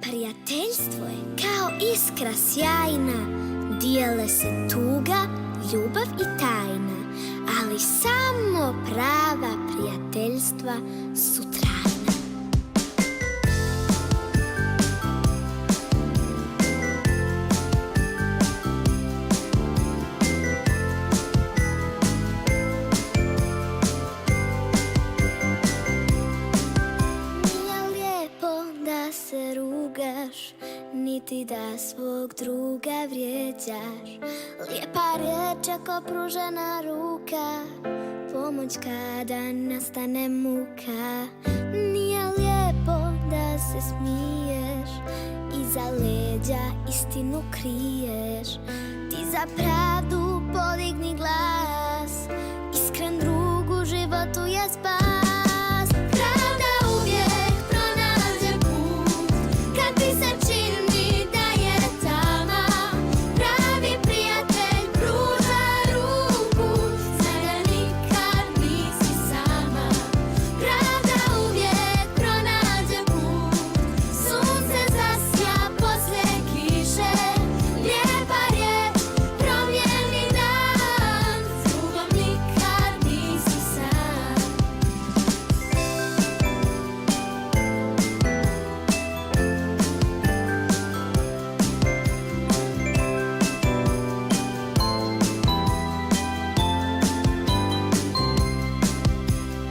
Prijateljstvo je kao iskra sjajna, dijele se tuga, ljubav i tajna, ali samo prava prijateljstva su trajna. Nije lijepo da se rugaš, niti da svog druga vrijeđaš. Lijepa riječ ako pružena ruka, pomoć kada nastane muka. Nije lijepo da se smiješ, iza leđa istinu kriješ. Ti za pravdu podigni glas, iskren drug u životu je spas. Pravda uvijek pronađe put, kad ti se čini da je tama. Pravi prijatelj pruža ruku, zna da nikad nisi sama. Pravda uvijek pronađe put, sunce zasja poslije kiše. Lijepa riječ promijeni dan, s drugom nikad nisi sam.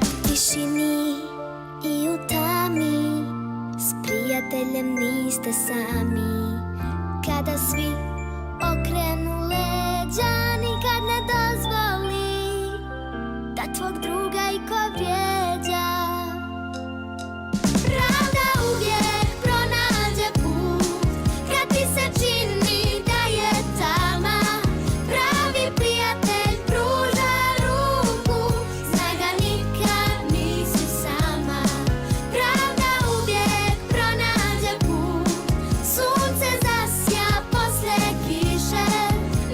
U tišini i u tami, s prijateljem niste sami. Kada svi okrenu leđa, nikad ne dozvoli da tvog druga iko vrijeđa. Pravda uvijek pronađe put, kad ti se čini da je tama. Pravi prijatelj pruža ruku, zna da nikad nisi sama. Pravda uvijek pronađe put, sunce zasja poslije kiše.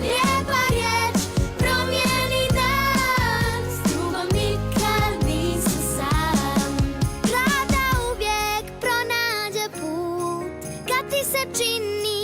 Lijepa riječ promijeni dan, s drugom nikad nisi sam. Pravda uvijek pronađe put, kad ti se čini